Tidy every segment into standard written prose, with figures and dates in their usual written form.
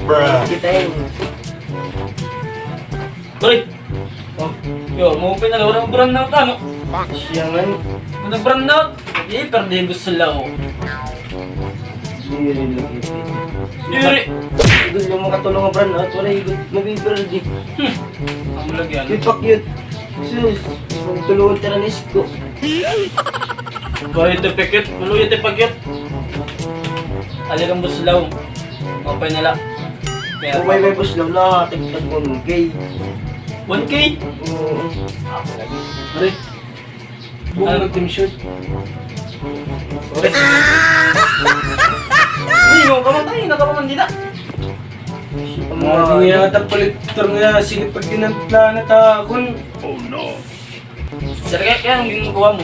Bruh. Kitain. Uy! Oh, yo, mau pa na orang brand out ano? Siya man. Ano brand out? Eh, perdi gusto lang ako. Diri lagi. Diri! Gusto mo makatulong ang brand out. Wala igot. Mabibirdi. Ang lagyan. Pipak yun. Sus. Magtulungan tara ni Isko. Bahit ito pikit, maluya ito pagyat. Aligang buslaw. Mapay nala. Kung may boss lang na, tagtag mo ng gay. 1K? Oo. Ako lagi. Pare. Buong ng team shirt. Uy, yung kamatay, nakapaman dita. Mga di nga tapalitor nga, sige pag ginantla na takon. Sir, kaya anong ginagawa mo?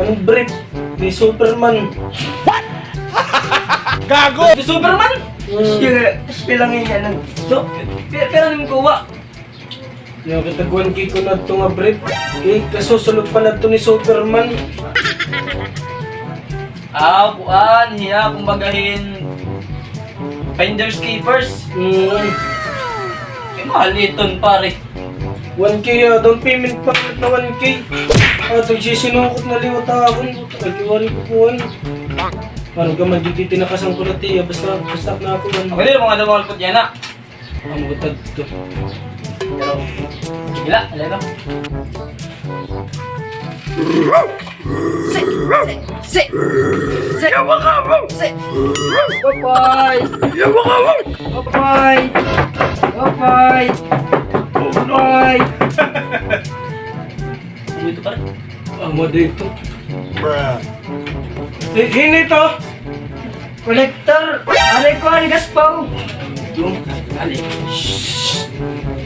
Anong brief ni Superman? Gago! Si Superman? Siya, pilangin niya ng... So, pero anong kuha? Yung kataguan kay ko na ito nga brief. Eh, kasusulog pa na ito ni Superman. Kuan, hiya, kumbagahin. Finders Keepers. Kaya mahal iton, pare. 1K down payment pa na 1K. Ito sinukot na liwat akong. Nagkiwari ko kuhan. Parang ka magditi tinakasang ko na tiya. Basta na ako man. Okay din, mga damang alpot yan na. Ang butad to. Pero, gila, alay lang. Bye-bye! Bye-bye! Bye-bye! Bye-bye! Ano ito pare? Amo dito. Bruh. Hini to! Kolektor! Aray ko ang gaspaw! Yung, ali.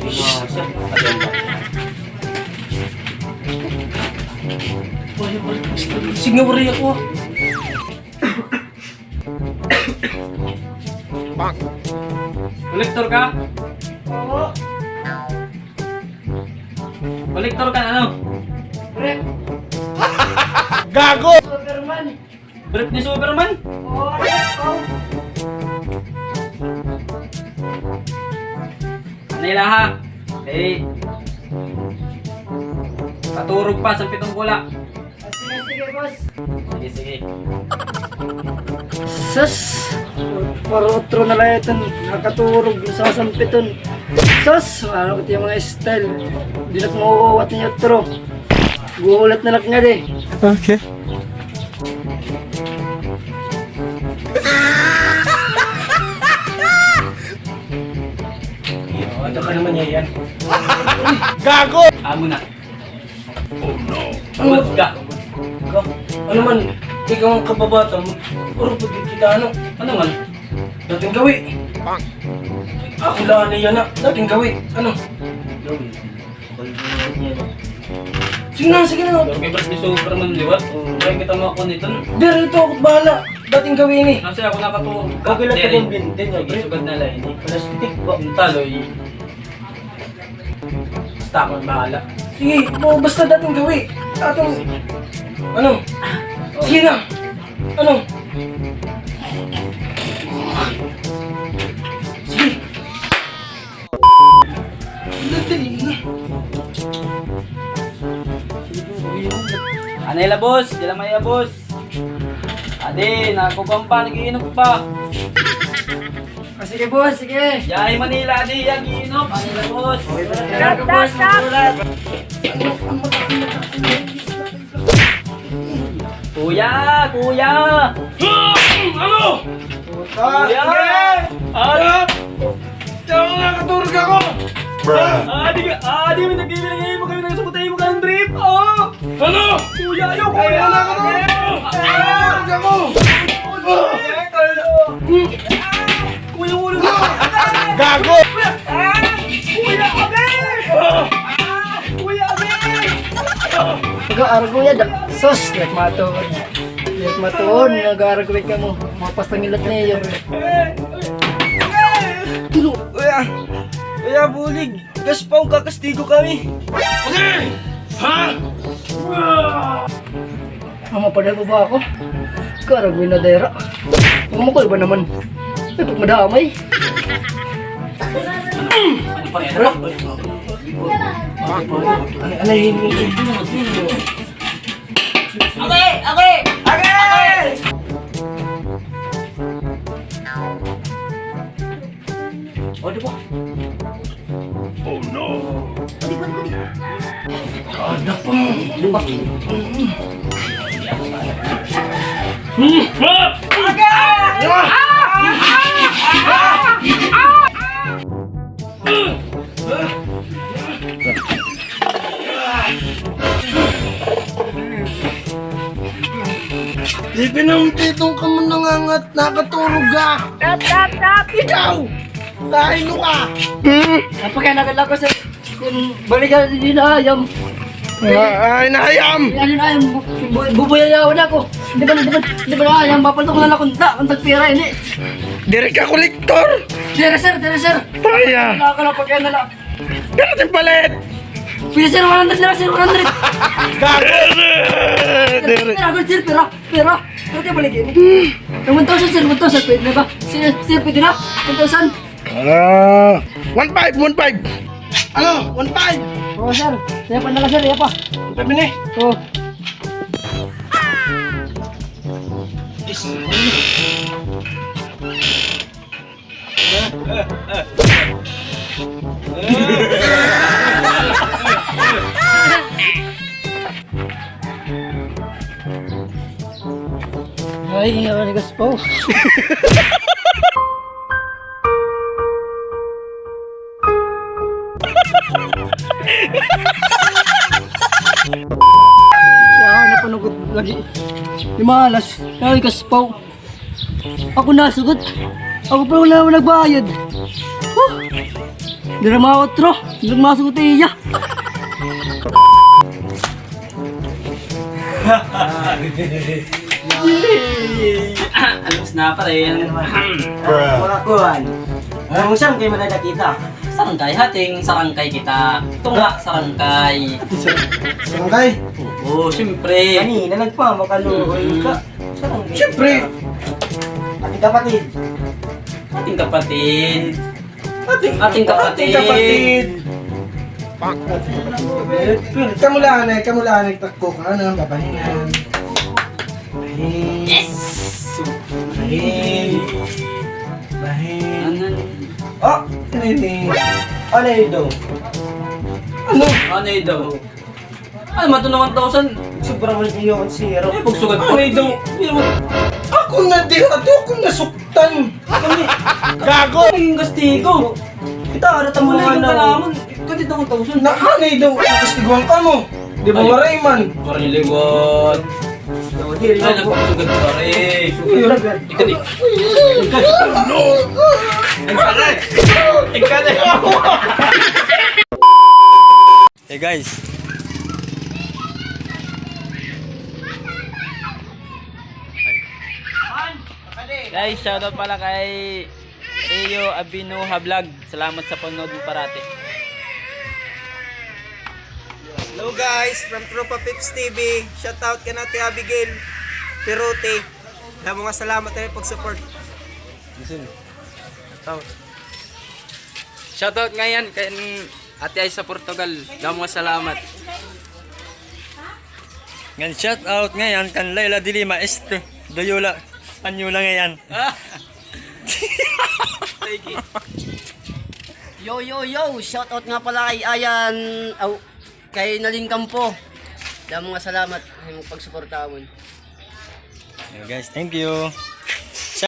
Masa, alay ba? Sige, wari ako. Kolektor ka? Oo. Kolektor ka na ano? Brief. Gago! Superman. Brief ni Superman? Oo, gaspaw. Ano lang ha? Eh, paturog pa sa pitong kula. Sige, boss. Sige, sige. Sus! Parotro na lang ito. Nakaturog sa sampiton. Sus! Ano ko yung mga style. Hindi na kumukuwat niya tro. Gulat na lang nga di. Okay. Ano ka naman niya yan? Gago! Amo na. Oh no. Awas ka. Ikaw, ano man, ikaw ang kababata mo. Puro pagkikita ano. Ano man? Dating gawi. Ako lang na yan na. Dating gawi. Ano? Sige na, sige na. Pero kay Brief ni Superman liwat. Kaya kita mo ako nito. Dito ako bahala. Dating gawi ni. Kasi ako nakatulog. Okay lang ka din din. Sige, sugad na lang ini. Plastic ba? Yung taloy. Basta ako ang bahala. Sige, basta dating gawi. Atong... Ano? Sige na. Ano? Sige. Dali na. Anay la boss, di lang maya boss. Ade, nakukang pa, nagiinom pa. Sige boss, sige. Yay Manila, ade, nagiinom. Anay la boss. Stop, stop, stop. Kuya, kuya. Ano? Kuya. Ade. Diyan nakaturog ako. Bruh. Ade, may nagbibilang mo kami nagsabutay mo ka ng drip. Oh. Ano? Kuya, ayaw, Ay, kuya. wala ka na. Nakaturog ako. Kuya, ulo mo. Gago! Kuya, abe. Kuya, abe. Nag-aaral ko yan. Sus, nagmatuon. Nagmatuon, nag-aaral ka mo. Mapastangilat na iyo. Tulo. Kuya, bulig. Gaspaw, kakastigo kami. Okay! Ha? Mamapadal mo ba ako? Karagwin na dera. Pumukul ba naman? Ay, pag madamay. Ano pa rin? Ano? Okay! Okay! Okay! O, di ba? Di pinamtitong ka mo nangangat, nakatulog ka. Tap! Ikaw! Kain mo ka! Napakinagal ako sa... Kung balikan din na ayam. Ay, nahayam! Ano na ayam, bubuyayawan ako. Di ba na ayam, papalto ko na lang kunta. Kung tagpira ini. Direk ka kolektor! Dire sir. Paya! Nakakalapag kayo na lang. Pero din palit! Pila sir, 100 na lang sir, 100. Gago! Pira, sir, pira. Pero tayo balik ini. Yung 1,000 sir, 1,000 pwede na ba? Sir, pwede na? 1,000. 1.5! Ano? 1.5! Oo sir, saya pa na lang sir, iya pa. Sabi ni. Oo. Ay, ano gas po. Napanugod lagi. Limalas. Ay, kaspaw. Ako nasugot. Ako pa wala nagbayad. Hindi na makotro. Hindi na masugot iya. Alos na pa rin. Mga kuhan. Ang siyang kayo manadakita. Sarangkay hating, sarangkay kita. Tunga, sarangkay. Sangkay? Oo, siyempre. Kanina nagpamakaluhoy ka. Siyempre! Ating kapatid. Ating kapatid. Ating kapatid! Kamulaan ay takko ka na, babahingan. Bahin. Yes! Bahin. Bahin. Oh! Nini. Ano yun daw? Ano? Ano yun daw? Ano man ito na 1,000? Sobrang niyo ang zero. Eh, pagsugat ko. Ano yun daw? Ako na di ako nasuktan. Gago! Ano yung gastigo? Kita, ano tamo Wala yung na kalaman. Kadit ako 1,000. Nakanay daw. Kastiguan ka mo. Di ba Ay. marayman? Pariliwat. Dili Ay, nagpapasugat pa rin. Ikat eh. Ano? Hey guys. Guys, shoutout pala kay Rio Abinuha Vlog. Salamat sa panonood mo parati. Hello guys, from Tropa Pips TV. Shout out ka natin Abigail Perote. Mga salamat tayo pag-support. Shoutout ngayon kay Ate Ay sa Portugal. Mga salamat. Ngan shout out ngayon kan Layla Dilima este Doyola Anyula ngayon. Yo, shout out nga pala kay Ayan, kay Naling Campo. Mga salamat sa pagsuporta mo. Guys, thank you.